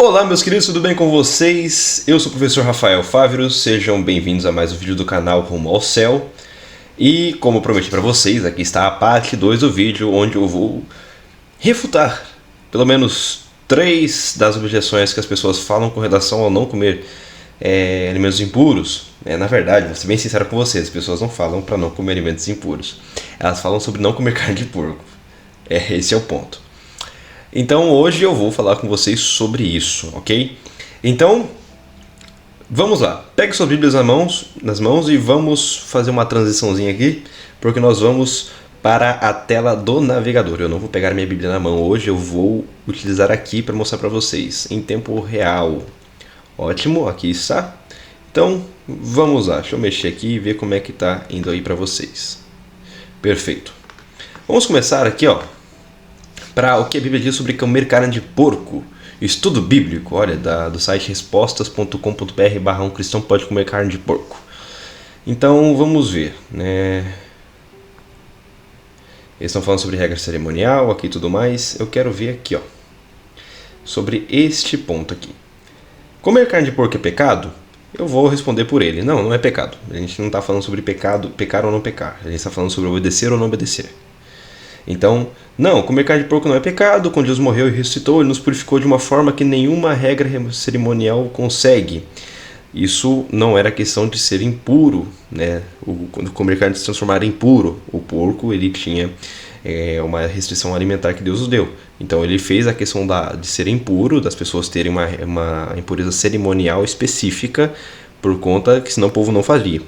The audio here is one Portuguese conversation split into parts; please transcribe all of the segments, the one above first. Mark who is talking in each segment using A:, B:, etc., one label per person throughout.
A: Olá meus queridos, tudo bem com vocês? Eu sou o professor Rafael Fávero, sejam bem-vindos a mais um vídeo do canal Rumo ao Céu. E como eu prometi para vocês, aqui está a parte 2 do vídeo, onde eu vou refutar pelo menos 3 das objeções que as pessoas falam com relação ao não comer alimentos impuros. Na verdade, vou ser bem sincero com vocês, as pessoas não falam para não comer alimentos impuros, elas falam sobre não comer carne de porco. Esse é o ponto. Então hoje eu vou falar com vocês sobre isso, ok? Então, vamos lá. Pegue suas Bíblias nas mãos e vamos fazer uma transiçãozinha aqui, porque nós vamos para a tela do navegador. Eu não vou pegar minha Bíblia na mão hoje, eu vou utilizar aqui para mostrar para vocês em tempo real. Ótimo, aqui está. Então, vamos lá. Deixa eu mexer aqui e ver como é que está indo aí para vocês. Perfeito. Vamos começar aqui, ó. Para o que a Bíblia diz sobre comer carne de porco. Estudo bíblico, olha, do site respostas.com.br/um cristão pode comer carne de porco. Então vamos ver, né? Eles estão falando sobre regra cerimonial aqui e tudo mais. Eu quero ver aqui, ó, sobre este ponto aqui. Comer carne de porco é pecado? Eu vou responder por ele. Não, não é pecado. A gente não está falando sobre pecado, pecar ou não pecar. A gente está falando sobre obedecer ou não obedecer. Então, não, comer carne de porco não é pecado. Quando Jesus morreu e ressuscitou, ele nos purificou de uma forma que nenhuma regra cerimonial consegue. Isso não era questão de ser impuro, né? Quando comer carne se transformar em impuro. O porco, ele tinha uma restrição alimentar que Deus nos deu. Então ele fez a questão de ser impuro, das pessoas terem uma impureza cerimonial específica, por conta que senão o povo não faria.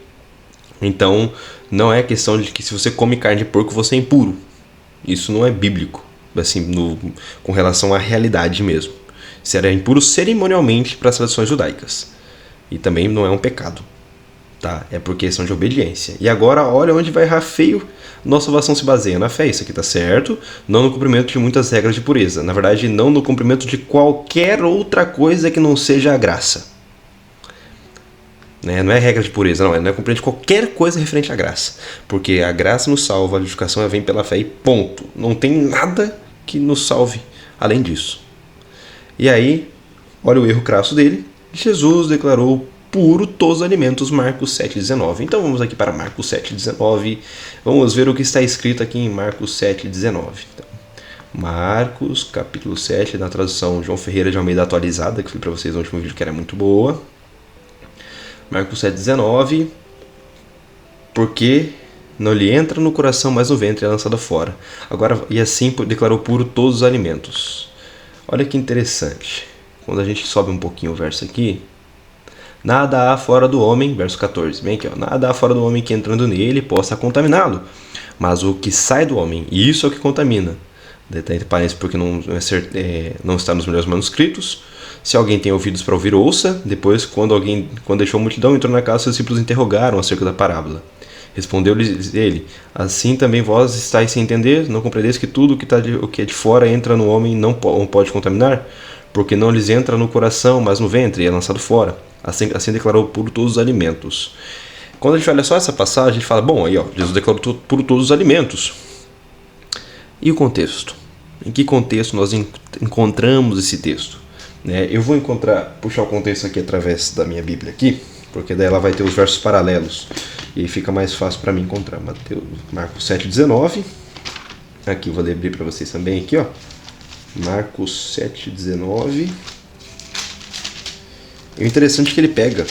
A: Então não é questão de que se você come carne de porco você é impuro. Isso não é bíblico, assim, com relação à realidade mesmo. Isso era impuro cerimonialmente para as tradições judaicas. E também não é um pecado, tá? É por questão de obediência. E agora, olha onde vai errar feio. Nossa salvação se baseia na fé, isso aqui tá certo. Não no cumprimento de muitas regras de pureza. Na verdade, não no cumprimento de qualquer outra coisa que não seja a graça. Não é regra de pureza, não é cumprimento de qualquer coisa referente à graça. Porque a graça nos salva, a justificação vem pela fé e ponto. Não tem nada que nos salve além disso. E aí, olha o erro crasso dele. Jesus declarou puro todos os alimentos, Marcos 7,19. Então vamos aqui para Marcos 7,19. Vamos ver o que está escrito aqui em Marcos 7,19. Então, Marcos, capítulo 7, na tradução João Ferreira de Almeida atualizada, que eu falei para vocês no último vídeo que era muito boa. Marcos 7,19. Porque não lhe entra no coração, mas no ventre é lançado fora. Agora, e assim declarou puro todos os alimentos. Olha que interessante. Quando a gente sobe um pouquinho o verso aqui. Nada há fora do homem, verso 14. Bem aqui, ó. Nada há fora do homem que entrando nele possa contaminá-lo. Mas o que sai do homem, e isso é o que contamina. Entre parênteses, porque não está nos melhores manuscritos. Se alguém tem ouvidos para ouvir, ouça. Depois, quando deixou a multidão, entrou na casa, seus discípulos interrogaram acerca da parábola. Respondeu-lhes ele: assim também vós estáis sem entender? Não compreendeis que tudo o que é de fora entra no homem não pode contaminar? Porque não lhes entra no coração, mas no ventre, e é lançado fora. Assim declarou puro todos os alimentos. Quando a gente olha só essa passagem, a gente fala, bom, aí ó, Jesus declarou puro todos os alimentos. E o contexto? Em que contexto nós encontramos esse texto? Eu vou puxar o contexto aqui através da minha Bíblia aqui, porque daí ela vai ter os versos paralelos e aí fica mais fácil para mim encontrar. Marcos 7,19. Aqui eu vou abrir para vocês também aqui, ó. Marcos 7,19. É interessante que ele pega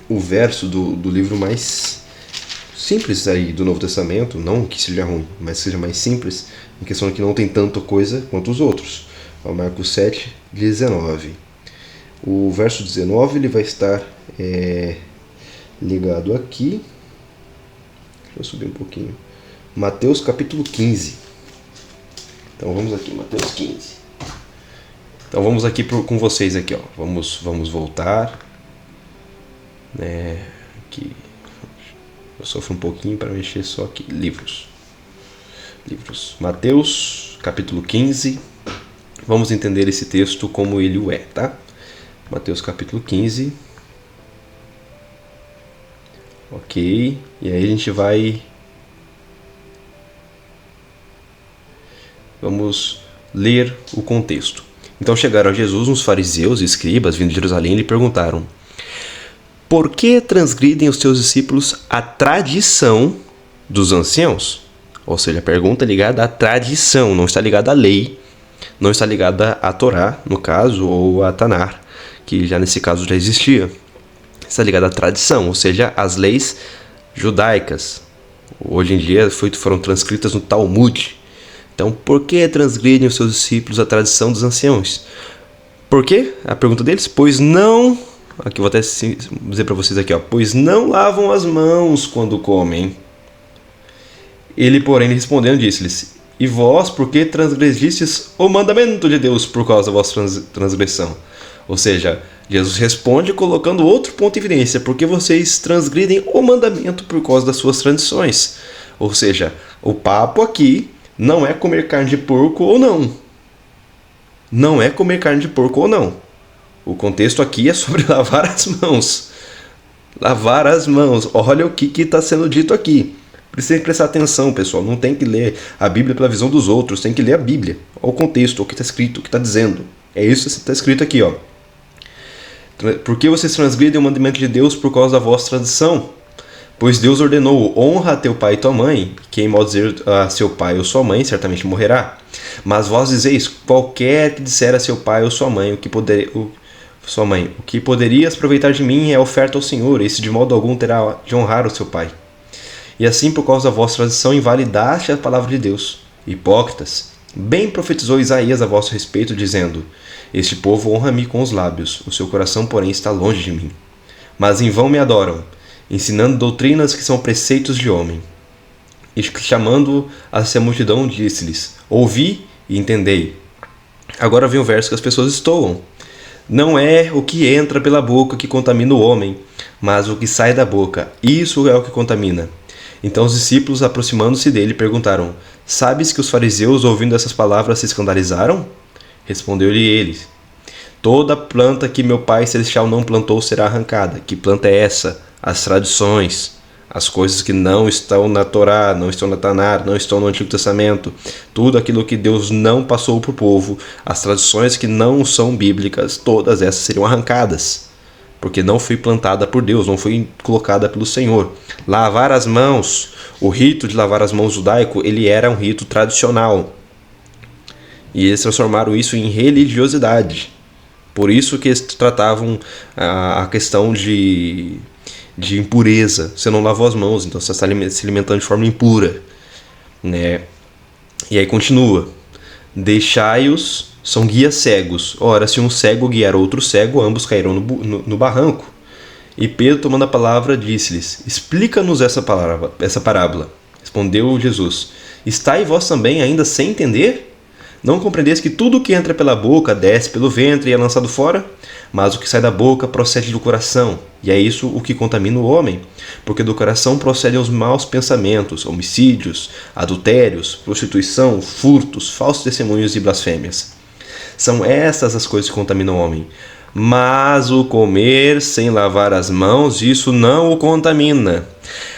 A: o verso do livro mais simples aí do Novo Testamento, não que seja ruim, mas seja mais simples, em questão de que não tem tanta coisa quanto os outros. Marcos 7,19. O verso 19 ele vai estar ligado aqui. Deixa eu subir um pouquinho. Mateus capítulo 15. Então vamos aqui, Mateus 15. Então vamos aqui com vocês aqui, ó. Vamos voltar. Aqui. Eu sofro um pouquinho para mexer só aqui. Livros. Mateus capítulo 15. Vamos entender esse texto como ele o é, tá? Mateus capítulo 15. Ok. E aí a gente vai Vamos ler o contexto. Então chegaram a Jesus uns fariseus e escribas vindo de Jerusalém e lhe perguntaram: por que transgridem os teus discípulos a tradição dos anciãos? Ou seja, a pergunta é ligada à tradição, não está ligada à lei, não está ligada à Torá, no caso, ou à Tanar, que já nesse caso já existia. Está ligada à tradição, ou seja, às leis judaicas. Hoje em dia foram transcritas no Talmud. Então, por que transgridem os seus discípulos a tradição dos anciãos? Por quê? A pergunta deles: pois não... Aqui vou até dizer para vocês aqui, ó. Pois não lavam as mãos quando comem. Ele, porém, respondendo, disse-lhes: e vós, por que transgredistes o mandamento de Deus por causa da vossa transgressão? Ou seja, Jesus responde colocando outro ponto em evidência: porque vocês transgridem o mandamento por causa das suas tradições. Ou seja, o papo aqui não é comer carne de porco ou não. Não é comer carne de porco ou não. O contexto aqui é sobre lavar as mãos. Lavar as mãos. Olha o que está sendo dito aqui. Precisa prestar atenção, pessoal. Não tem que ler a Bíblia pela visão dos outros. Tem que ler a Bíblia. Olha o contexto, o que está escrito, o que está dizendo. É isso que está escrito aqui, ó. Porque vocês transgridem o mandamento de Deus por causa da vossa tradição? Pois Deus ordenou: honra a teu pai e tua mãe. Quem maldizer a seu pai ou sua mãe certamente morrerá. Mas vós dizeis: qualquer que disser a seu pai ou sua mãe o que poderias aproveitar de mim é oferta ao Senhor. Esse de modo algum terá de honrar o seu pai. E assim, por causa da vossa tradição, invalidaste a palavra de Deus. Hipócritas, bem profetizou Isaías a vosso respeito, dizendo: este povo honra-me com os lábios, o seu coração, porém, está longe de mim. Mas em vão me adoram, ensinando doutrinas que são preceitos de homem. E chamando a sua multidão, disse-lhes: ouvi e entendei. Agora vem o verso que as pessoas estoam. Não é o que entra pela boca que contamina o homem, mas o que sai da boca, isso é o que contamina. Então os discípulos, aproximando-se dele, perguntaram: sabes que os fariseus, ouvindo essas palavras, se escandalizaram? Respondeu-lhe ele: toda planta que meu Pai Celestial não plantou será arrancada. Que planta é essa? As tradições, as coisas que não estão na Torá, não estão na Tanar, não estão no Antigo Testamento. Tudo aquilo que Deus não passou para o povo, as tradições que não são bíblicas, todas essas seriam arrancadas. Porque não foi plantada por Deus, não foi colocada pelo Senhor. Lavar as mãos, o rito de lavar as mãos judaico, ele era um rito tradicional. E eles transformaram isso em religiosidade. Por isso que eles tratavam a questão de impureza. Você não lavou as mãos, então você está se alimentando de forma impura. Né? E aí continua: deixai-os, são guias cegos. Ora, se um cego guiar outro cego, ambos cairão no barranco. E Pedro, tomando a palavra, disse-lhes: explica-nos essa parábola. Respondeu Jesus: estáis vós também ainda sem entender? Não compreendeis que tudo o que entra pela boca desce pelo ventre e é lançado fora? Mas o que sai da boca procede do coração, e é isso o que contamina o homem. Porque do coração procedem os maus pensamentos, homicídios, adultérios, prostituição, furtos, falsos testemunhos e blasfêmias. São estas as coisas que contaminam o homem. Mas o comer sem lavar as mãos, isso não o contamina.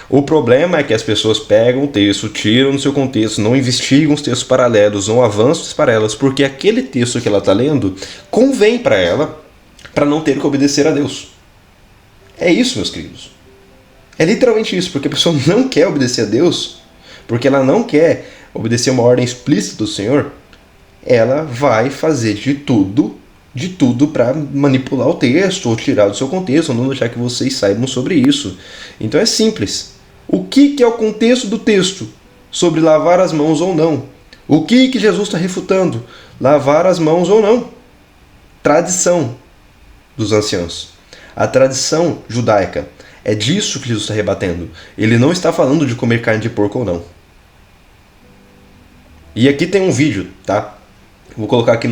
A: O problema é que as pessoas pegam o texto, tiram do seu contexto, não investigam os textos paralelos, não avançam os paralelos, porque aquele texto que ela está lendo convém para ela, para não ter que obedecer a Deus. É isso, meus queridos. É literalmente isso, porque a pessoa não quer obedecer a Deus, porque ela não quer obedecer uma ordem explícita do Senhor, ela vai fazer de tudo para manipular o texto, ou tirar do seu contexto, ou não deixar que vocês saibam sobre isso. Então é simples. O que é o contexto do texto sobre lavar as mãos ou não? O que Jesus está refutando? Lavar as mãos ou não? Tradição dos anciãos. A tradição judaica. É disso que Jesus está rebatendo. Ele não está falando de comer carne de porco ou não. E aqui tem um vídeo, tá? Vou colocar aqui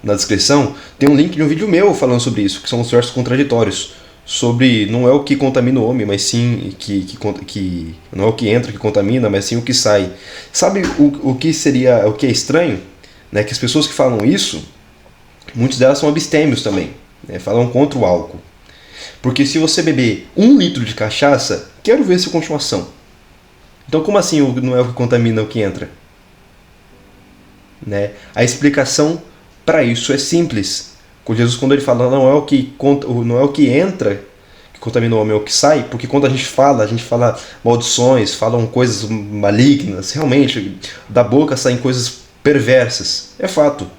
A: na descrição. Tem um link de um vídeo meu falando sobre isso, que são os versos contraditórios. Sobre não é o que contamina o homem, mas sim que não é o que entra que contamina, mas sim o que sai. Sabe o que é estranho? Né? Que as pessoas que falam isso, muitas delas são abstêmios também, né? Falam contra o álcool. Porque se você beber 1 litro de cachaça, quero ver sua continuação. Então como assim não é o que contamina o que entra? Né? A explicação Para isso é simples. Com Jesus, quando ele fala não é o que entra que contamina o homem, é o que sai, porque quando a gente fala maldições, falam coisas malignas, realmente, da boca saem coisas perversas. É fato.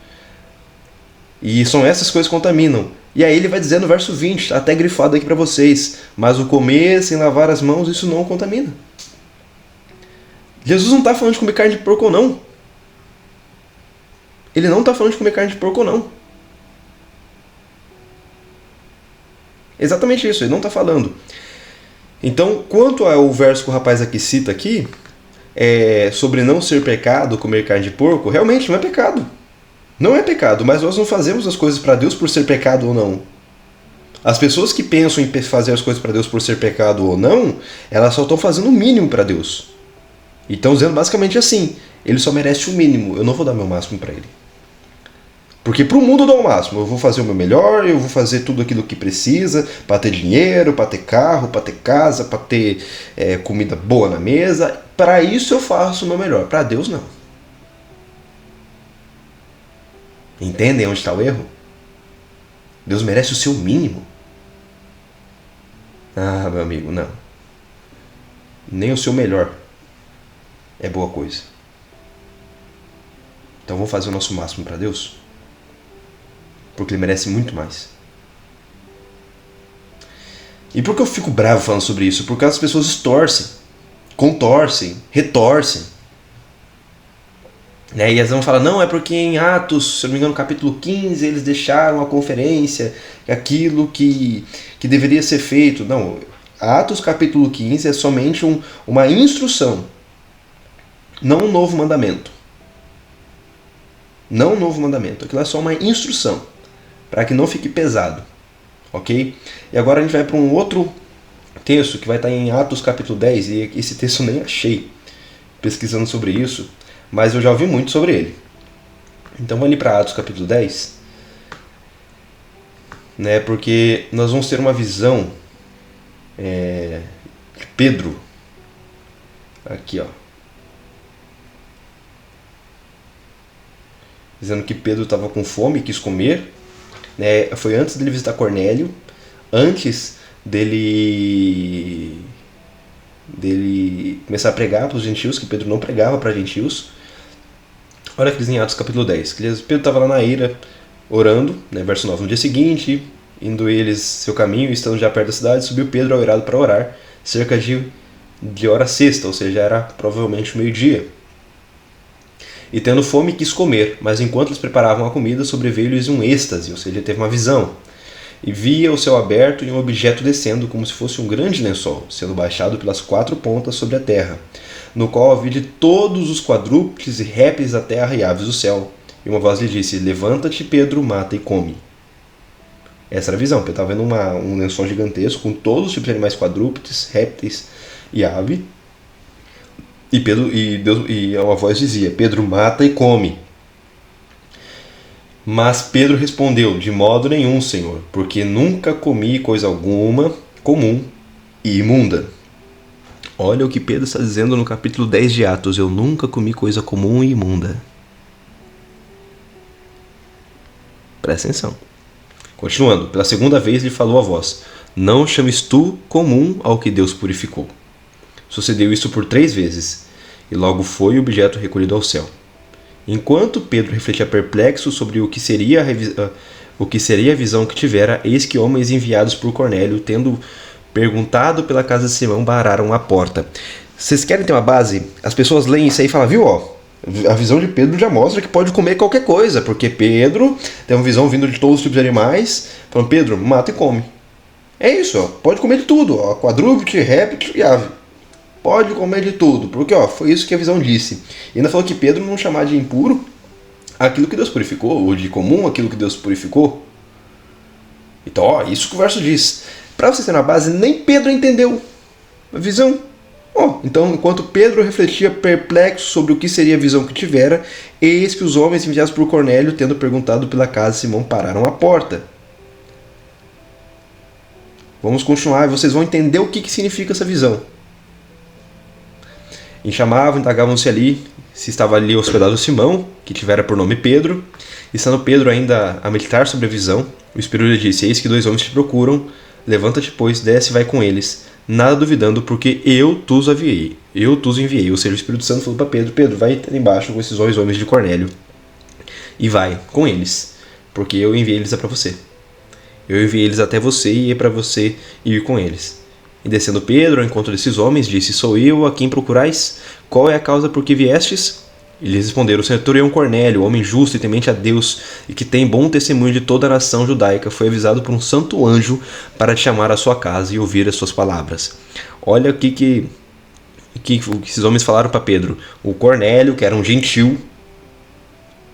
A: E são essas coisas que contaminam. E aí ele vai dizer no verso 20, tá até grifado aqui para vocês, mas o comer sem lavar as mãos, isso não contamina. Jesus não está falando de comer carne de porco ou não. Ele não está falando de comer carne de porco ou não. Exatamente isso, ele não está falando. Então, quanto ao verso que o rapaz aqui cita aqui, sobre não ser pecado comer carne de porco, realmente não é pecado. Não é pecado, mas nós não fazemos as coisas para Deus por ser pecado ou não. As pessoas que pensam em fazer as coisas para Deus por ser pecado ou não, elas só estão fazendo o mínimo para Deus. E estão dizendo basicamente assim, ele só merece o mínimo, eu não vou dar meu máximo para ele. Porque para o mundo eu dou o máximo, eu vou fazer o meu melhor, eu vou fazer tudo aquilo que precisa para ter dinheiro, para ter carro, para ter casa, para ter comida boa na mesa. Para isso eu faço o meu melhor, para Deus não. Entendem onde está o erro? Deus merece o seu mínimo. Ah, meu amigo, não. Nem o seu melhor é boa coisa. Então vamos fazer o nosso máximo para Deus? Porque ele merece muito mais. E por que eu fico bravo falando sobre isso? Porque as pessoas contorcem, retorcem. E eles vão falar, não, é porque em Atos, se eu não me engano, no capítulo 15, eles deixaram a conferência, aquilo que deveria ser feito. Não, Atos capítulo 15 é somente uma instrução, não um novo mandamento. Não um novo mandamento, aquilo é só uma instrução, para que não fique pesado, ok? E agora a gente vai para um outro texto, que vai estar em Atos capítulo 10, e esse texto eu nem achei pesquisando sobre isso, mas eu já ouvi muito sobre ele. Então vamos ali para Atos capítulo 10, né, porque nós vamos ter uma visão de Pedro, aqui ó, dizendo que Pedro estava com fome e quis comer, né, foi antes dele visitar Cornélio, antes dele começar a pregar para os gentios, que Pedro não pregava para gentios. Olha que diz em Atos capítulo 10, que Pedro estava lá na ira, orando, né, verso 9, no dia seguinte, indo eles seu caminho, estando já perto da cidade, subiu Pedro ao eirado para orar, cerca de hora sexta, ou seja, era provavelmente o meio-dia. E tendo fome quis comer, mas enquanto eles preparavam a comida, sobreveio-lhes um êxtase, ou seja, ele teve uma visão. E via o céu aberto e um objeto descendo, como se fosse um grande lençol, sendo baixado pelas 4 pontas sobre a terra, no qual havia de todos os quadrúpedes e répteis da terra e aves do céu. E uma voz lhe disse, levanta-te, Pedro, mata e come. Essa era a visão, Pedro estava vendo um lençol gigantesco com todos os tipos de animais quadrúpedes, répteis e ave. E uma voz dizia, Pedro, mata e come. Mas Pedro respondeu, de modo nenhum, Senhor, porque nunca comi coisa alguma comum e imunda. Olha o que Pedro está dizendo no capítulo 10 de Atos, eu nunca comi coisa comum e imunda. Presta atenção. Continuando, pela segunda vez lhe falou a voz, não chames tu comum ao que Deus purificou. Sucedeu isso por 3 vezes, e logo foi o objeto recolhido ao céu. Enquanto Pedro refletia perplexo sobre o que seria a visão que tivera, eis que homens enviados por Cornélio, tendo perguntado pela casa de Simão, bararam a porta. Vocês querem ter uma base? As pessoas leem isso aí e falam, viu, ó, a visão de Pedro já mostra que pode comer qualquer coisa, porque Pedro tem uma visão vindo de todos os tipos de animais, falando, Pedro, mata e come. É isso, ó, pode comer de tudo, ó, quadrúpede, réptil e ave. Pode comer de tudo, porque ó, foi isso que a visão disse. E ainda falou que Pedro não chamar de impuro aquilo que Deus purificou, ou de comum aquilo que Deus purificou. Então, ó, isso que o verso diz. Para vocês terem uma base, nem Pedro entendeu a visão. Ó, então, enquanto Pedro refletia perplexo sobre o que seria a visão que tivera, eis que os homens enviados por Cornélio, tendo perguntado pela casa de Simão, pararam a porta. Vamos continuar e vocês vão entender o que significa essa visão. E chamavam, indagavam-se ali se estava ali hospedado Simão, que tivera por nome Pedro. E estando Pedro ainda a meditar sobre a visão, o Espírito lhe disse: Eis que 2 homens te procuram, levanta-te, pois, desce e vai com eles, nada duvidando, porque eu tus enviei. Eu tus enviei. Ou seja, o Espírito Santo falou para Pedro: Pedro, vai embaixo com esses 2 homens de Cornélio e vai com eles, porque eu enviei eles para você. Eu enviei eles até você e é para você ir com eles. E descendo Pedro ao encontro desses homens, disse: Sou eu a quem procurais? Qual é a causa por que viestes? E lhes responderam: O centurião Cornélio, homem justo e temente a Deus, e que tem bom testemunho de toda a nação judaica, foi avisado por um santo anjo para te chamar à sua casa e ouvir as suas palavras. Olha o que esses homens falaram para Pedro. O Cornélio, que era um gentil,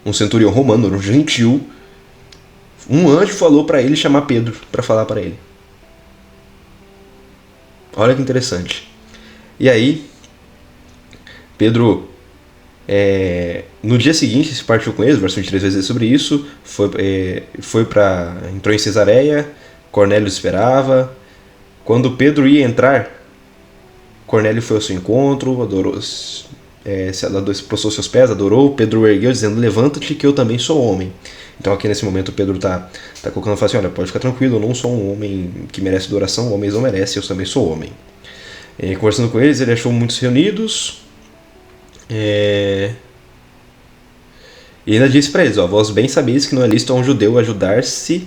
A: um centurião romano, era um gentil, um anjo falou para ele chamar Pedro para falar para ele. Olha que interessante. E aí, Pedro, no dia seguinte, se partiu com eles, verso 23 vai dizer sobre isso, entrou em Cesareia, Cornélio esperava. Quando Pedro ia entrar, Cornélio foi ao seu encontro, adorou, prostrou seus pés, adorou. Pedro o ergueu, dizendo: Levanta-te, que eu também sou homem. Então aqui nesse momento Pedro está colocando, fala assim: olha, pode ficar tranquilo, eu não sou um homem que merece adoração, homens não merecem, eu também sou homem. Conversando com eles, ele achou muitos reunidos, e ainda disse para eles: vós bem sabeis que não é lícito a um judeu a juntar-se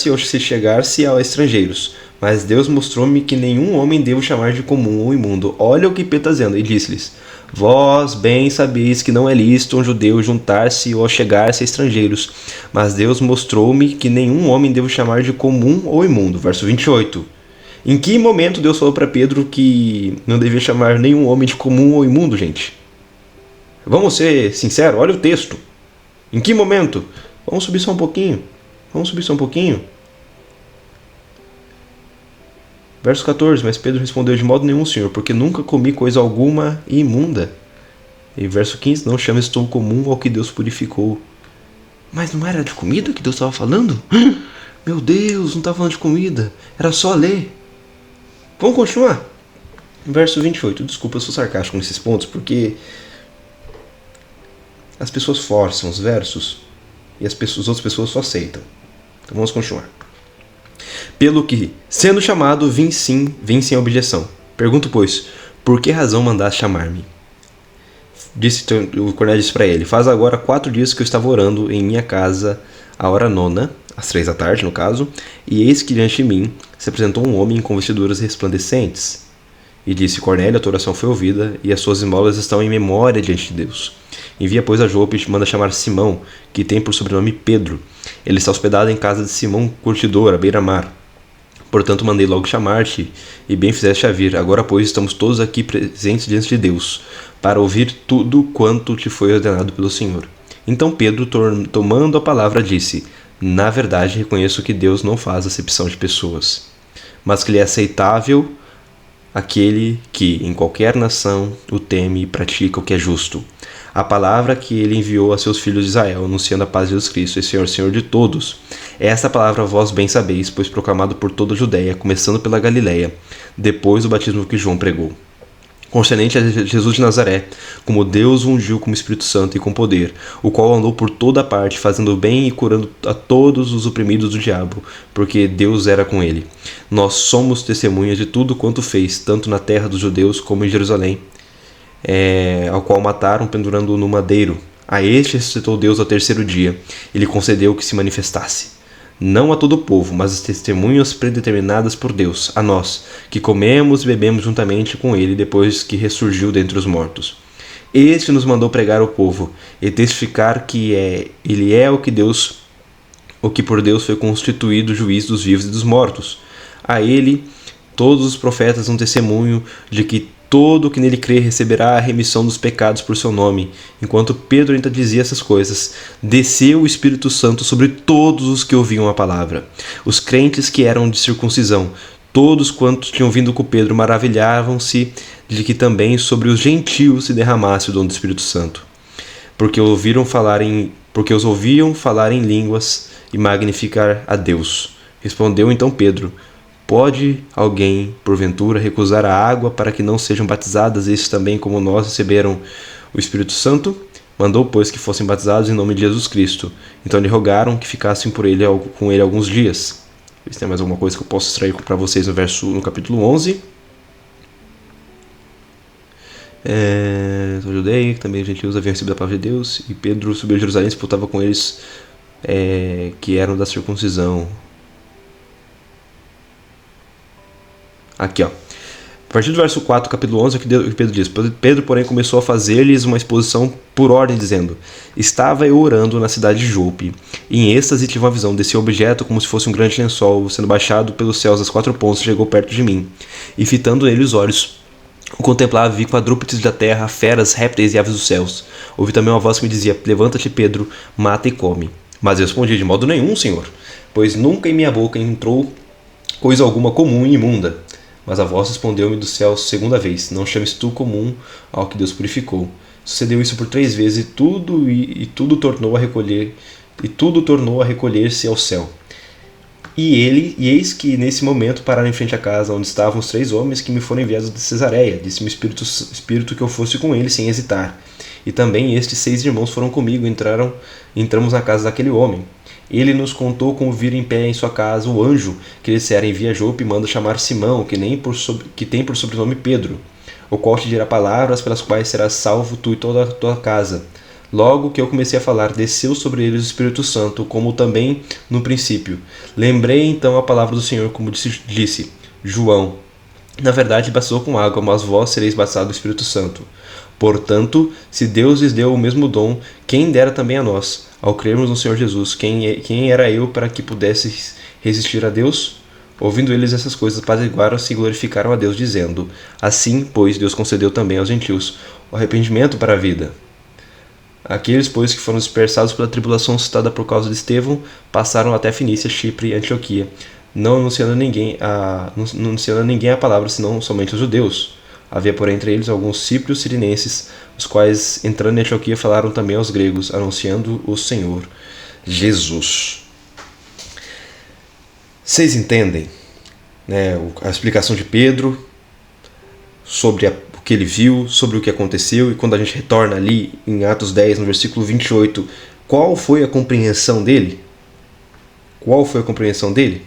A: ou se chegar-se a estrangeiros, mas Deus mostrou-me que nenhum homem devo chamar de comum ou imundo. Olha o que Pedro está dizendo, e disse-lhes: Vós bem sabeis que não é lícito um judeu juntar-se ou chegar-se a estrangeiros, mas Deus mostrou-me que nenhum homem devo chamar de comum ou imundo. Verso 28. Em que momento Deus falou para Pedro que não devia chamar nenhum homem de comum ou imundo, gente? Vamos ser sinceros, olha o texto. Em que momento? Vamos subir só um pouquinho. Verso 14, mas Pedro respondeu: De modo nenhum, Senhor, porque nunca comi coisa alguma imunda. E verso 15, não chames tão comum ao que Deus purificou. Mas não era de comida que Deus estava falando? Meu Deus, não estava falando de comida, era só ler. Vamos continuar. Verso 28, desculpa, eu sou sarcástico nesses pontos, porque as pessoas forçam os versos e as outras pessoas só aceitam. Então vamos continuar. Pelo que, sendo chamado, vim sem objeção. Pergunto, pois, por que razão mandaste chamar-me? O Cornélio disse para ele: Faz agora 4 dias que eu estava orando em minha casa, a hora 9, às 3 da tarde, no caso, e eis que diante de mim se apresentou um homem com vestiduras resplandecentes. E disse: Cornélio, a tua oração foi ouvida, e as suas esmolas estão em memória diante de Deus. Envia, pois, a Jope e manda chamar Simão, que tem por sobrenome Pedro. Ele está hospedado em casa de Simão Curtidor, à beira-mar. Portanto, mandei logo chamar-te, e bem fizeste a vir. Agora, pois, estamos todos aqui presentes diante de Deus, para ouvir tudo quanto te foi ordenado pelo Senhor. Então Pedro, tomando a palavra, disse: Na verdade, reconheço que Deus não faz acepção de pessoas, mas que lhe é aceitável aquele que, em qualquer nação, o teme e pratica o que é justo. A palavra que ele enviou a seus filhos de Israel, anunciando a paz de Jesus Cristo, e Senhor de todos. Esta palavra vós bem sabeis, pois proclamado por toda a Judéia, começando pela Galileia, depois do batismo que João pregou. Concernente a Jesus de Nazaré, como Deus o ungiu como Espírito Santo e com poder, o qual andou por toda parte, fazendo bem e curando a todos os oprimidos do diabo, porque Deus era com ele. Nós somos testemunhas de tudo quanto fez, tanto na terra dos judeus como em Jerusalém, ao qual mataram pendurando-o no madeiro. A este ressuscitou Deus ao 3º dia. Ele concedeu que se manifestasse, não a todo o povo, mas as testemunhas predeterminadas por Deus, a nós, que comemos e bebemos juntamente com ele depois que ressurgiu dentre os mortos. Este nos mandou pregar ao povo e testificar que ele é o que por Deus foi constituído juiz dos vivos e dos mortos. A ele todos os profetas dão testemunho de que todo que nele crê receberá a remissão dos pecados por seu nome. Enquanto Pedro ainda dizia essas coisas, desceu o Espírito Santo sobre todos os que ouviam a palavra. Os crentes que eram de circuncisão, todos quantos tinham vindo com Pedro, maravilhavam-se de que também sobre os gentios se derramasse o dom do Espírito Santo, porque os ouviam falar em línguas e magnificar a Deus. Respondeu então Pedro: Pode alguém, porventura, recusar a água para que não sejam batizadas, estes também, como nós, receberam o Espírito Santo? Mandou, pois, que fossem batizados em nome de Jesus Cristo. Então lhe rogaram que ficassem com ele alguns dias. Se tem mais alguma coisa que eu posso extrair para vocês no capítulo 11. Os judeus, também os gentios haviam recebido a palavra de Deus, e Pedro subiu a Jerusalém e disputava com eles que eram da circuncisão. Aqui, ó. A partir do verso 4, capítulo 11, é que Pedro diz: Pedro, porém, começou a fazer-lhes uma exposição por ordem, dizendo: Estava eu orando na cidade de Jope, e em êxtase tive uma visão desse objeto como se fosse um grande lençol, sendo baixado pelos céus às 4 pontas, chegou perto de mim. E fitando nele os olhos, o contemplava, vi quadrúpedes da terra, feras, répteis e aves dos céus. Ouvi também uma voz que me dizia: Levanta-te, Pedro, mata e come. Mas eu respondi: De modo nenhum, Senhor, pois nunca em minha boca entrou coisa alguma comum e imunda. Mas a voz respondeu-me do céu segunda vez: Não chames tu comum ao que Deus purificou. Sucedeu isso por 3 vezes, e tudo tornou a recolher-se ao céu. E eis que nesse momento pararam em frente à casa onde estavam os 3 homens que me foram enviados de Cesareia. Disse-me o Espírito que eu fosse com eles sem hesitar. E também estes 6 irmãos foram comigo, entramos na casa daquele homem. Ele nos contou como vir em pé em sua casa o anjo que lhe dissera: Envia Jope e manda chamar Simão, que tem por sobrenome Pedro, o qual te dirá palavras pelas quais serás salvo tu e toda a tua casa. Logo que eu comecei a falar, desceu sobre eles o Espírito Santo, como também no princípio. Lembrei então a palavra do Senhor, como disse João: Na verdade batizou com água, mas vós sereis batizados do Espírito Santo. Portanto, se Deus lhes deu o mesmo dom, quem dera também a nós, ao crermos no Senhor Jesus. Quem era eu para que pudesse resistir a Deus? Ouvindo eles essas coisas, apaziguaram-se e glorificaram a Deus, dizendo: Assim, pois, Deus concedeu também aos gentios o arrependimento para a vida. Aqueles, pois, que foram dispersados pela tribulação suscitada por causa de Estevão, passaram até Fenícia, Chipre e Antioquia, não anunciando a ninguém a palavra, senão somente os judeus. Havia, porém, entre eles alguns cíprios sirinenses, os quais, entrando em Antioquia, falaram também aos gregos, anunciando o Senhor Jesus. Vocês entendem, né, a explicação de Pedro sobre o que ele viu, sobre o que aconteceu, e quando a gente retorna ali em Atos 10, no versículo 28, qual foi a compreensão dele? Qual foi a compreensão dele?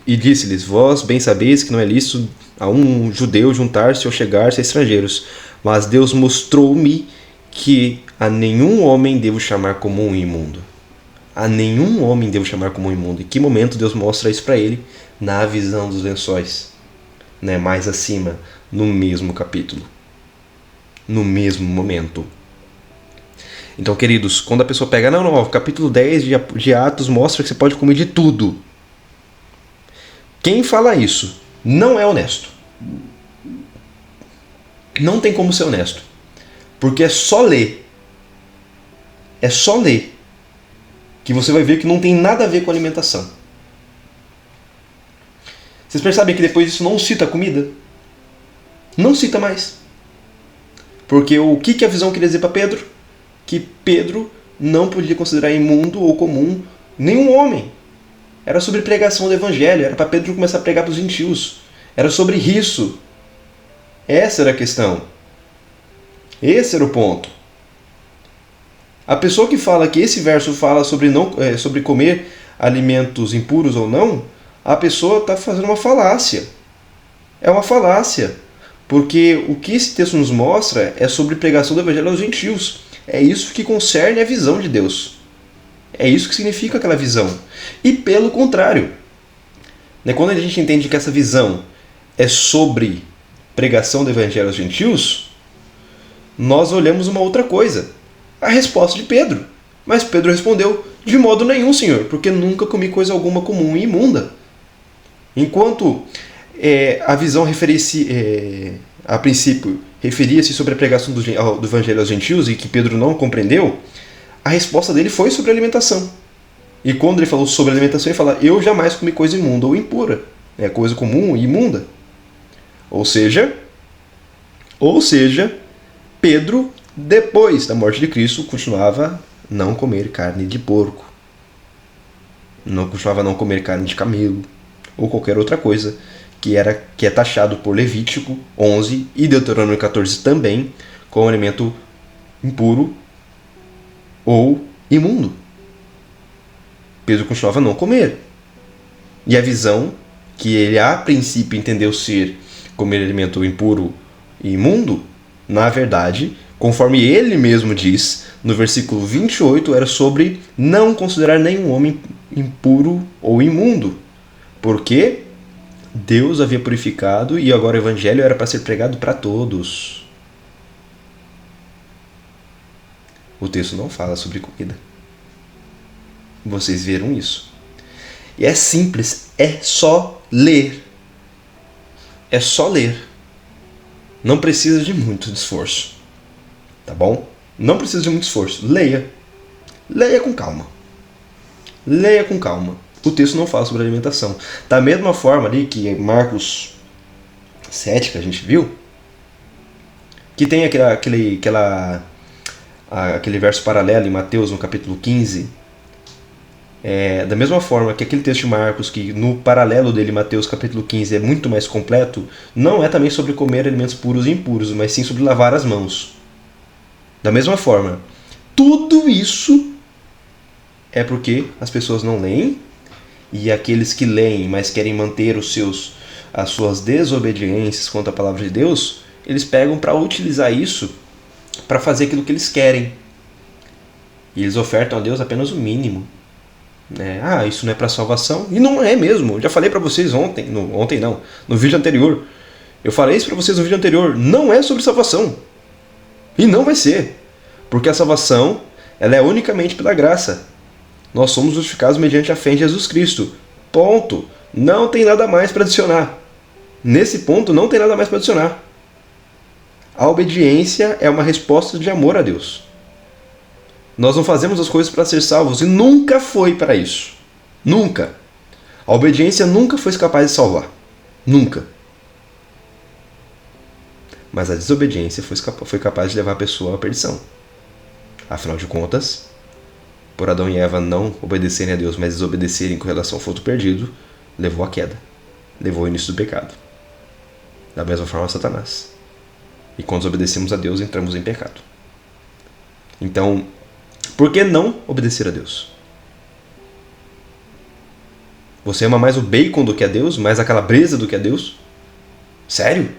A: E disse-lhes: Vós bem sabeis que não é lícito a um judeu juntar-se ou chegar-se a estrangeiros, mas Deus mostrou-me que a nenhum homem devo chamar comum e imundo. A nenhum homem devo chamar comum e imundo. Em que momento Deus mostra isso para ele? Na visão dos lençóis. Né? Mais acima, no mesmo capítulo. No mesmo momento. Então, queridos, quando a pessoa pega, o capítulo 10 de Atos mostra que você pode comer de tudo. Quem fala isso não é honesto. Não tem como ser honesto. Porque é só ler. É só ler que você vai ver que não tem nada a ver com alimentação. Vocês percebem que depois disso não cita comida? Não cita mais. Porque o que a visão queria dizer para Pedro? Que Pedro não podia considerar imundo ou comum nenhum homem. Era sobre pregação do evangelho, era para Pedro começar a pregar para os gentios. Era sobre isso. Essa era a questão. Esse era o ponto. A pessoa que fala que esse verso fala sobre comer alimentos impuros ou não, a pessoa está fazendo uma falácia. É uma falácia. Porque o que esse texto nos mostra é sobre pregação do evangelho aos gentios. É isso que concerne a visão de Deus. É isso que significa aquela visão. E pelo contrário, né, quando a gente entende que essa visão é sobre pregação do evangelho aos gentios, nós olhamos uma outra coisa. A resposta de Pedro. Mas Pedro respondeu: de modo nenhum, Senhor, porque nunca comi coisa alguma comum e imunda. Enquanto a visão a princípio referia-se sobre a pregação do evangelho aos gentios e que Pedro não compreendeu, a resposta dele foi sobre alimentação. E quando ele falou sobre alimentação, ele fala: eu jamais comi coisa imunda ou impura. Coisa comum e imunda. Ou seja, Pedro, depois da morte de Cristo, continuava a não comer carne de porco. não continuava a não comer carne de camelo ou qualquer outra coisa que é taxado por Levítico 11 e Deuteronômio 14 também como alimento impuro ou imundo. Pedro continuava a não comer. E a visão que ele a princípio entendeu ser comer alimento impuro e imundo, na verdade, conforme ele mesmo diz, no versículo 28, era sobre não considerar nenhum homem impuro ou imundo. Porque Deus havia purificado e agora o evangelho era para ser pregado para todos. O texto não fala sobre comida. Vocês viram isso. E é simples, é só ler. É só ler. Não precisa de muito esforço. Tá bom? Não precisa de muito esforço. Leia. Leia com calma. Leia com calma. O texto não fala sobre alimentação. Da mesma forma ali que Marcos 7, que a gente viu, que tem aquele verso paralelo em Mateus, no capítulo 15, da mesma forma que aquele texto de Marcos, que no paralelo dele, Mateus capítulo 15, é muito mais completo, não é também sobre comer alimentos puros e impuros, mas sim sobre lavar as mãos. Da mesma forma, tudo isso é porque as pessoas não leem, e aqueles que leem, mas querem manter as suas desobediências contra a palavra de Deus, eles pegam para utilizar isso para fazer aquilo que eles querem. E eles ofertam a Deus apenas o mínimo. Isso não é para salvação? E não é mesmo. Eu já falei para vocês no vídeo anterior. Eu falei isso para vocês no vídeo anterior. Não é sobre salvação. E não vai ser. Porque a salvação, ela é unicamente pela graça. Nós somos justificados mediante a fé em Jesus Cristo. Ponto. Não tem nada mais para adicionar. Nesse ponto, não tem nada mais para adicionar. A obediência é uma resposta de amor a Deus. Nós não fazemos as coisas para ser salvos e nunca foi para isso. Nunca. A obediência nunca foi capaz de salvar. Nunca. Mas a desobediência foi capaz de levar a pessoa à perdição. Afinal de contas, por Adão e Eva não obedecerem a Deus, mas desobedecerem com relação ao fruto perdido, levou à queda. Levou ao início do pecado. Da mesma forma, Satanás. E quando desobedecemos a Deus, entramos em pecado. Então, por que não obedecer a Deus? Você ama mais o bacon do que a Deus? Mais a calabresa do que a Deus? Sério?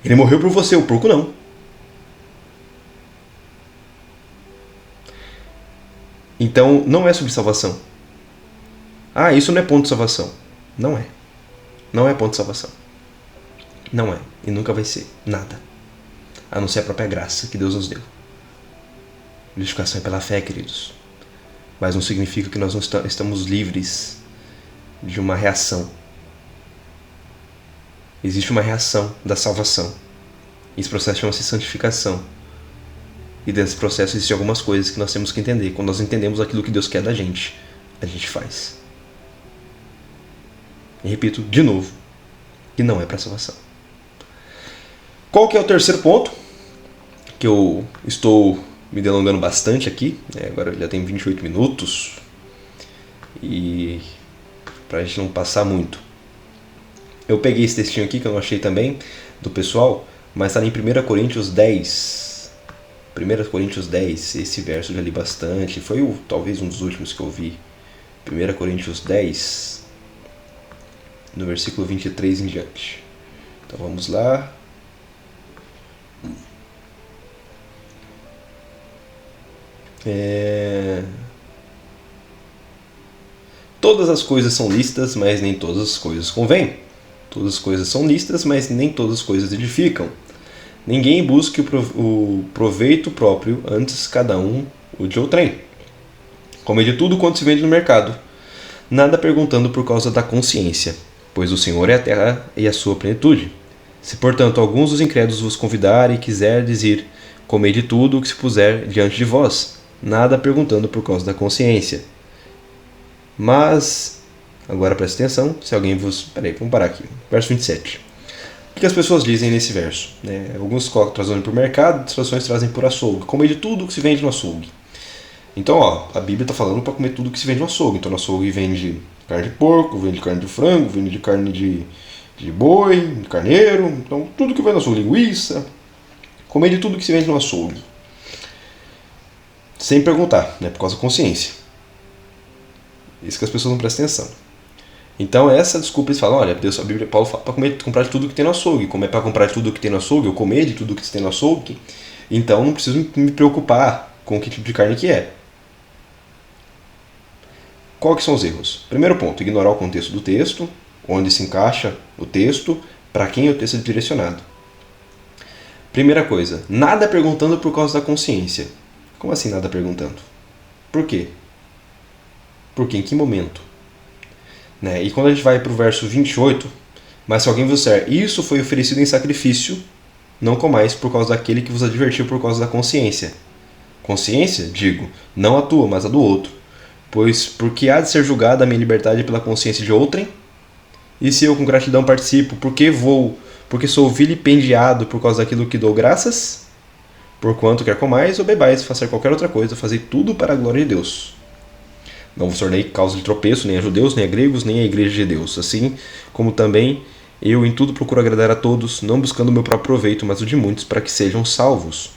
A: Ele morreu por você, o porco não. Então, não é sobre salvação. Isso não é ponto de salvação. Não é. Não é ponto de salvação. Não é. E nunca vai ser. Nada. A não ser a própria graça que Deus nos deu. Justificação é pela fé, queridos. Mas não significa que nós não estamos livres de uma reação. Existe uma reação da salvação. Esse processo chama-se santificação. E desse processo existem algumas coisas que nós temos que entender. Quando nós entendemos aquilo que Deus quer da gente, a gente faz. E repito de novo, que não é para salvação. Qual que é o terceiro ponto? Que eu estou me delongando bastante aqui. Agora já tem 28 minutos. E para a gente não passar muito. Eu peguei esse textinho aqui que eu não achei também, do pessoal, mas está em 1 Coríntios 10. 1 Coríntios 10, esse verso eu já li bastante. Foi talvez um dos últimos que eu vi. 1 Coríntios 10, no versículo 23 em diante. Então vamos lá. Todas as coisas são lícitas, mas nem todas as coisas convêm. Todas as coisas são lícitas, mas nem todas as coisas edificam. Ninguém busque o proveito próprio, antes cada um o de outrem. Come de tudo quanto se vende no mercado, nada perguntando por causa da consciência, pois o Senhor é a terra e a sua plenitude. Se, portanto, alguns dos incrédulos vos convidarem e quiserdes ir, comei de tudo o que se puser diante de vós, nada perguntando por causa da consciência. Mas, agora preste atenção, se alguém vos... vamos parar aqui. Verso 27. O que as pessoas dizem nesse verso? Alguns trazem por mercado, outras traduções trazem por açougue. Comei de tudo o que se vende no açougue. Então, ó, a Bíblia está falando para comer tudo que se vende no açougue. Então, no açougue vende carne de porco, vende carne de frango, vende carne de boi, de carneiro. Então, tudo que vem no açougue, linguiça. Comer de tudo que se vende no açougue. Sem perguntar, né? Por causa da consciência. Isso que as pessoas não prestam atenção. Então, essa desculpa, eles falam, olha, Deus, a Bíblia, Paulo fala para comprar de tudo que tem no açougue. Como é para comprar de tudo que tem no açougue, ou comer de tudo que tem no açougue, então não preciso me preocupar com que tipo de carne que é. Quais são os erros? Primeiro ponto, ignorar o contexto do texto, onde se encaixa o texto, para quem o texto é direcionado. Primeira coisa, nada perguntando por causa da consciência. Como assim nada perguntando? Por quê? Porque em que momento? Né? E quando a gente vai para o verso 28, mas se alguém vos disser, isso foi oferecido em sacrifício, não comais por causa daquele que vos advertiu por causa da consciência. Consciência, digo, não a tua, mas a do outro. Pois porque há de ser julgada a minha liberdade pela consciência de outrem? E se eu com gratidão participo, porque sou vilipendiado por causa daquilo que dou graças? Porquanto quer comais ou bebais, fazer qualquer outra coisa, fazei tudo para a glória de Deus. Não vos tornei causa de tropeço, nem a judeus, nem a gregos, nem a igreja de Deus. Assim como também eu em tudo procuro agradar a todos, não buscando o meu próprio proveito, mas o de muitos, para que sejam salvos.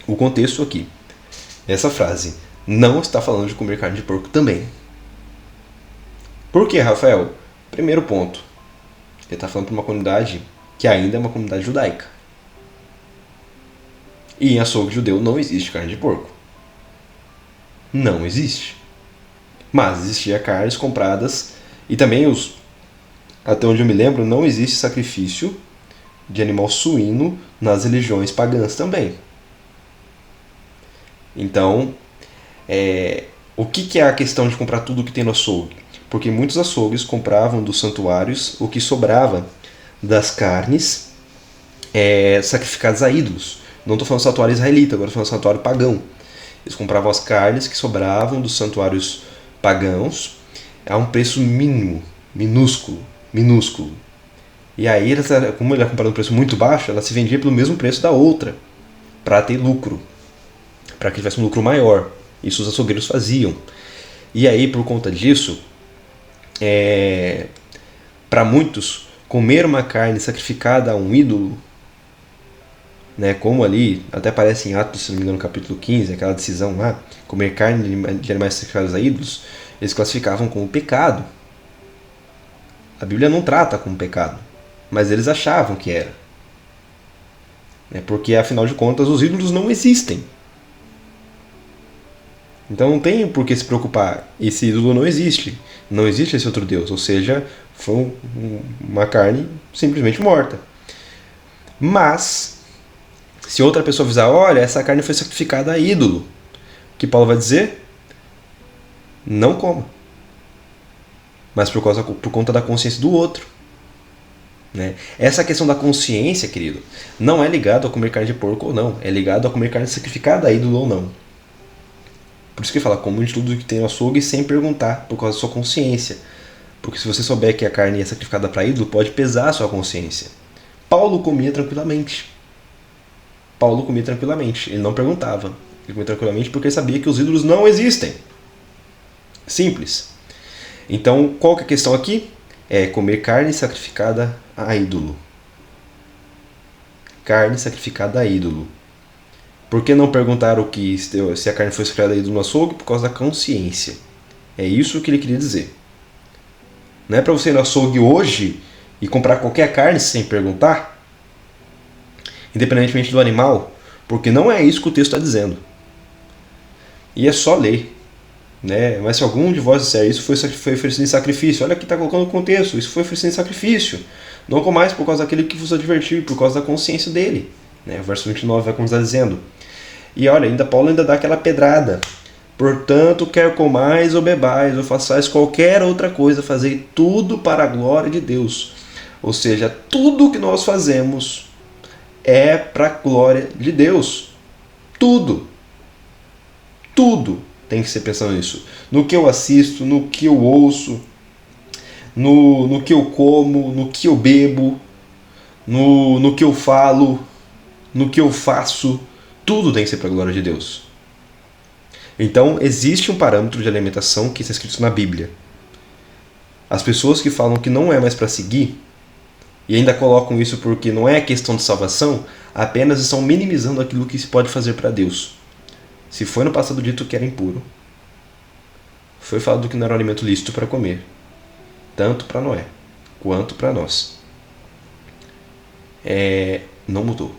A: O contexto aqui. Essa frase não está falando de comer carne de porco também. Por quê, Rafael? Primeiro ponto. Ele está falando para uma comunidade que ainda é uma comunidade judaica. E em açougue judeu não existe carne de porco. Não existe. Mas existia carnes compradas e também até onde eu me lembro, não existe sacrifício de animal suíno nas religiões pagãs também. Então, o que é a questão de comprar tudo que tem no açougue? Porque muitos açougues compravam dos santuários o que sobrava das carnes sacrificadas a ídolos. Não estou falando santuário israelita, agora estou falando santuário pagão. Eles compravam as carnes que sobravam dos santuários pagãos a um preço mínimo, minúsculo. E aí, como ele era comprado um preço muito baixo, ela se vendia pelo mesmo preço da outra, para ter lucro, para que tivesse um lucro maior. Isso os açougueiros faziam. E aí, por conta disso, para muitos, comer uma carne sacrificada a um ídolo, né, como ali, até aparece em Atos, se não me engano, no capítulo 15, aquela decisão lá, comer carne de animais sacrificados a ídolos, eles classificavam como pecado. A Bíblia não trata como pecado, mas eles achavam que era. Porque, afinal de contas, os ídolos não existem. Então não tem por que se preocupar. Esse ídolo não existe. Não existe esse outro Deus. Ou seja, foi uma carne simplesmente morta. Mas, se outra pessoa avisar, olha, essa carne foi sacrificada a ídolo, o que Paulo vai dizer? Não coma. Mas por conta da consciência do outro. Né? Essa questão da consciência, querido, não é ligado a comer carne de porco ou não. É ligado a comer carne sacrificada a ídolo ou não. Por isso que ele fala, come de tudo que tem no açougue sem perguntar, por causa da sua consciência. Porque se você souber que a carne é sacrificada para ídolo, pode pesar a sua consciência. Paulo comia tranquilamente. Ele não perguntava. Ele comia tranquilamente porque ele sabia que os ídolos não existem. Simples. Então, qual que é a questão aqui? É comer carne sacrificada a ídolo. Carne sacrificada a ídolo. Por que não perguntar se a carne foi sacrificada a ídolo no açougue? Por causa da consciência. É isso que ele queria dizer. Não é para você ir no açougue hoje e comprar qualquer carne sem perguntar, independentemente do animal, porque não é isso que o texto está dizendo. E é só ler. Né? Mas se algum de vós disser isso foi oferecido em sacrifício, olha aqui está colocando o contexto, isso foi oferecido em sacrifício. Não comais por causa daquele que vos advertiu, por causa da consciência dele. Né? O verso 29 vai começar dizendo. E olha, Paulo ainda dá aquela pedrada. Portanto, quer comais ou bebais, ou façais qualquer outra coisa, fazei tudo para a glória de Deus. Ou seja, tudo que nós fazemos é para a glória de Deus. Tudo. Tudo tem que ser pensando nisso. No que eu assisto, no que eu ouço, no que eu como, no que eu bebo, no que eu falo, no que eu faço. Tudo tem que ser para a glória de Deus. Então, existe um parâmetro de alimentação que está escrito na Bíblia. As pessoas que falam que não é mais para seguir, e ainda colocam isso porque não é questão de salvação, apenas estão minimizando aquilo que se pode fazer para Deus. Se foi no passado dito que era impuro, foi falado que não era um alimento lícito para comer, tanto para Noé quanto para nós. Não mudou.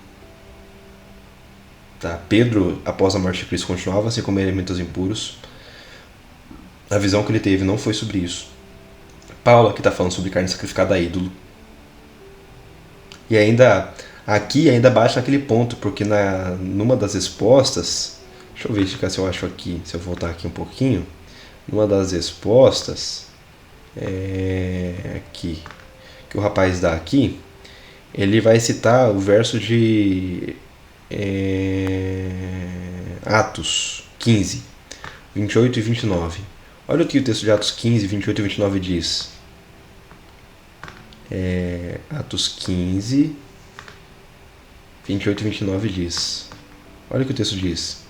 A: Tá? Pedro, após a morte de Cristo, continuava a se comer alimentos impuros. A visão que ele teve não foi sobre isso. Paulo aqui está falando sobre carne sacrificada a ídolo. E ainda bate naquele ponto, porque numa das respostas, deixa eu ver se eu acho aqui, se eu voltar aqui um pouquinho, numa das respostas aqui, que o rapaz dá aqui, ele vai citar o verso de Atos 15, 28 e 29. Olha o que o texto de Atos 15, 28 e 29 diz. Atos 15, 28 e 29 diz. Olha o que o texto diz.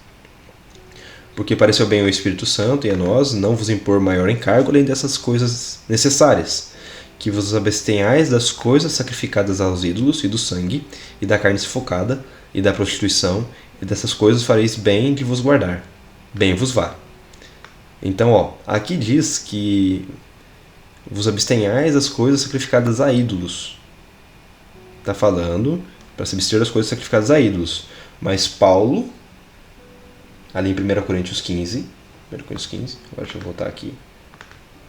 A: Porque pareceu bem ao Espírito Santo e a nós não vos impor maior encargo além dessas coisas necessárias, que vos abstenhais das coisas sacrificadas aos ídolos e do sangue, e da carne sufocada, e da prostituição, e dessas coisas fareis bem de vos guardar. Bem vos vá. Então, aqui diz que vos abstenhais das coisas sacrificadas a ídolos. Está falando para se abster das coisas sacrificadas a ídolos. Mas Paulo, ali em 1 Coríntios 15, agora deixa eu voltar aqui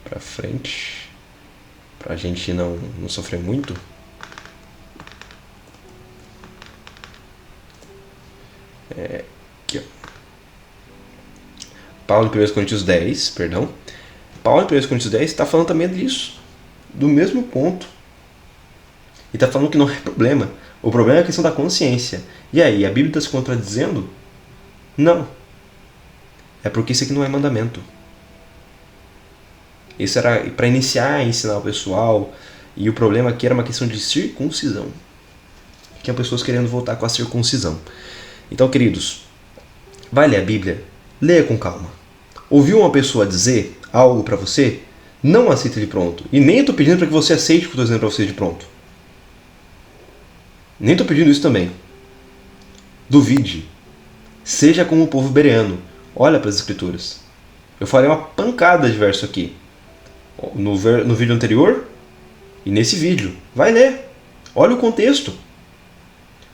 A: para frente, para a gente não sofrer muito. Aqui, Paulo em 1 Coríntios 10, perdão. Paulo em 1 Coríntios 10 está falando também disso, do mesmo ponto. E está falando que não é problema. O problema é a questão da consciência. E aí, a Bíblia está se contradizendo? Não. É porque isso aqui não é mandamento. Isso era para iniciar a ensinar o pessoal. E o problema aqui era uma questão de circuncisão. Tinha pessoas querendo voltar com a circuncisão. Então, queridos, vai ler a Bíblia, leia com calma. Ouviu uma pessoa dizer algo para você? Não aceita de pronto. E nem estou pedindo para que você aceite o que eu estou dizendo para você de pronto. Nem estou pedindo isso também. Duvide. Seja como o povo bereano. Olha para as escrituras. Eu falei uma pancada de verso aqui. No vídeo anterior e nesse vídeo. Vai ler. Olha o contexto.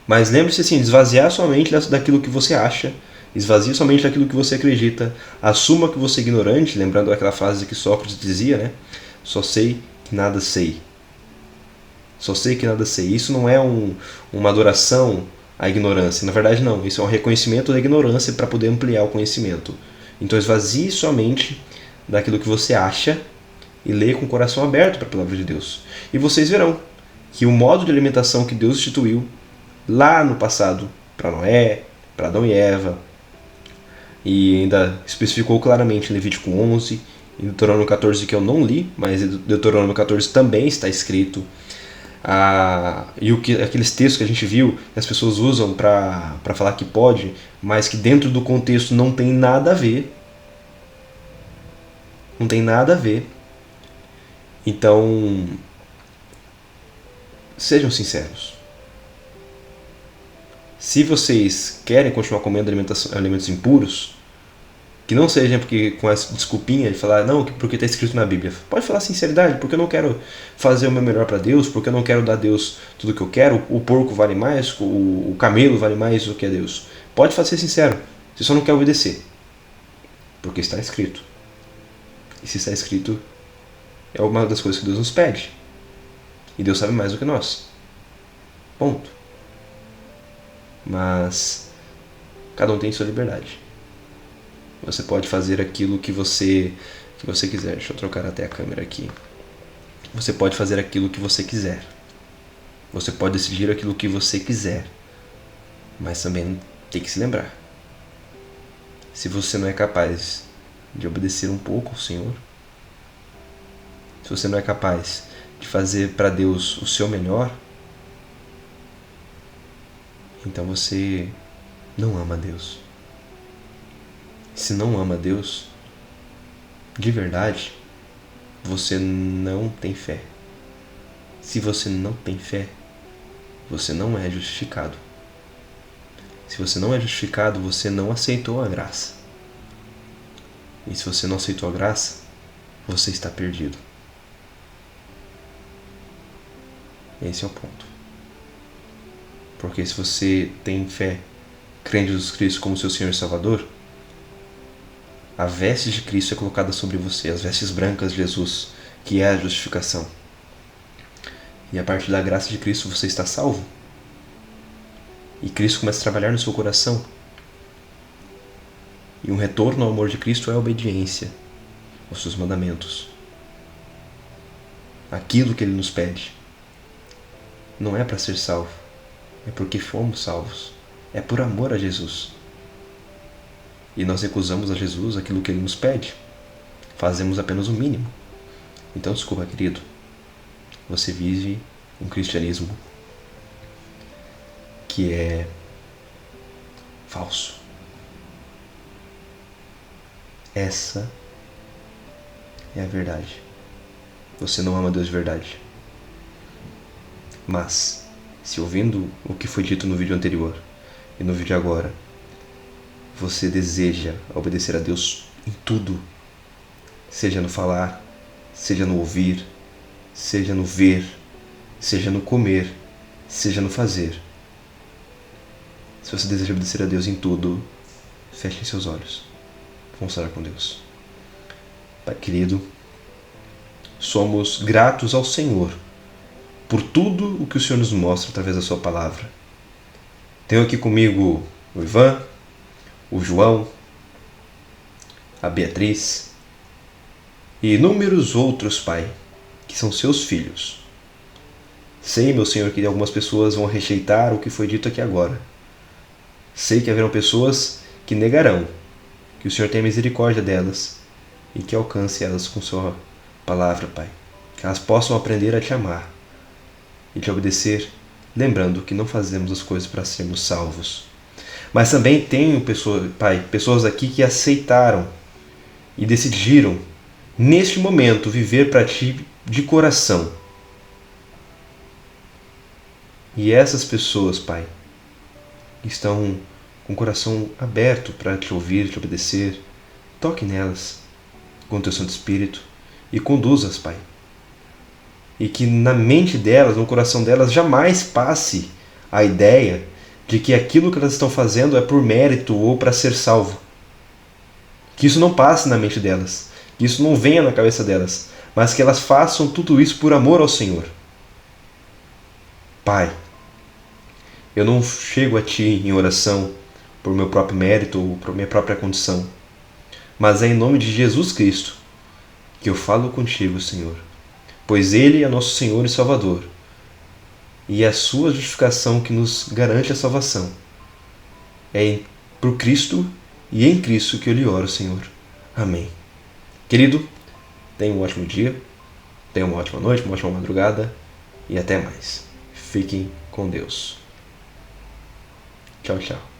A: Mas lembre-se assim, esvaziar sua mente daquilo que você acha. Esvazie sua mente daquilo que você acredita. Assuma que você é ignorante. Lembrando aquela frase que Sócrates dizia, né? Só sei que nada sei. Só sei que nada sei. Isso não é uma adoração à ignorância. Na verdade, não. Isso é um reconhecimento da ignorância para poder ampliar o conhecimento. Então, esvazie sua mente daquilo que você acha e leia com o coração aberto para a palavra de Deus. E vocês verão que o modo de alimentação que Deus instituiu lá no passado para Noé, para Adão e Eva, e ainda especificou claramente em Levítico 11, em Deuteronômio 14, que eu não li, mas em Deuteronômio 14 também está escrito. Aqueles textos que a gente viu, que as pessoas usam para falar que pode, mas que dentro do contexto não tem nada a ver. Não tem nada a ver. Então, sejam sinceros. Se vocês querem continuar comendo alimentos impuros, que não seja porque com essa desculpinha de falar, não, porque está escrito na Bíblia. Pode falar sinceridade, porque eu não quero fazer o meu melhor para Deus, porque eu não quero dar a Deus tudo que eu quero, o porco vale mais, o camelo vale mais do que a Deus. Pode ser sincero, você só não quer obedecer. Porque está escrito. E se está escrito, é uma das coisas que Deus nos pede. E Deus sabe mais do que nós. Ponto. Mas cada um tem sua liberdade. Você pode fazer aquilo que você quiser. Deixa eu trocar até a câmera aqui. Você pode fazer aquilo que você quiser. Você pode decidir aquilo que você quiser. Mas também tem que se lembrar. Se você não é capaz de obedecer um pouco ao Senhor, se você não é capaz de fazer para Deus o seu melhor, então você não ama a Deus. Se não ama Deus, de verdade, você não tem fé. Se você não tem fé, você não é justificado. Se você não é justificado, você não aceitou a graça. E se você não aceitou a graça, você está perdido. Esse é o ponto. Porque se você tem fé, crê em Jesus Cristo como seu Senhor e Salvador, a veste de Cristo é colocada sobre você, as vestes brancas de Jesus, que é a justificação. E a partir da graça de Cristo você está salvo. E Cristo começa a trabalhar no seu coração. E um retorno ao amor de Cristo é a obediência aos seus mandamentos. Aquilo que Ele nos pede. Não é para ser salvo, é porque fomos salvos. É por amor a Jesus. E nós recusamos a Jesus aquilo que Ele nos pede. Fazemos apenas o mínimo. Então, desculpa, querido. Você vive um cristianismo que é falso. Essa é a verdade. Você não ama Deus de verdade. Mas, se ouvindo o que foi dito no vídeo anterior e no vídeo agora, você deseja obedecer a Deus em tudo, seja no falar, seja no ouvir, seja no ver, seja no comer, seja no fazer. Se você deseja obedecer a Deus em tudo, feche seus olhos. Vamos orar com Deus. Pai querido, somos gratos ao Senhor por tudo o que o Senhor nos mostra através da sua palavra. Tenho aqui comigo o Ivan, o João, a Beatriz e inúmeros outros, Pai, que são seus filhos. Sei, meu Senhor, que algumas pessoas vão rejeitar o que foi dito aqui agora. Sei que haverão pessoas que negarão, que o Senhor tenha misericórdia delas e que alcance elas com sua palavra, Pai. Que elas possam aprender a te amar e te obedecer, lembrando que não fazemos as coisas para sermos salvos. Mas também tenho pessoas, Pai, pessoas aqui que aceitaram e decidiram, neste momento, viver para Ti de coração. E essas pessoas, Pai, estão com o coração aberto para Te ouvir, Te obedecer. Toque nelas com o Teu Santo Espírito e conduza-as, Pai. E que na mente delas, no coração delas, jamais passe a ideia de que aquilo que elas estão fazendo é por mérito ou para ser salvo. Que isso não passe na mente delas, que isso não venha na cabeça delas, mas que elas façam tudo isso por amor ao Senhor. Pai, eu não chego a Ti em oração por meu próprio mérito ou por minha própria condição, mas é em nome de Jesus Cristo que eu falo contigo, Senhor, pois Ele é nosso Senhor e Salvador, e é a sua justificação que nos garante a salvação. É por Cristo e em Cristo que eu lhe oro, Senhor. Amém. Querido, tenha um ótimo dia, tenha uma ótima noite, uma ótima madrugada e até mais. Fiquem com Deus. Tchau, tchau.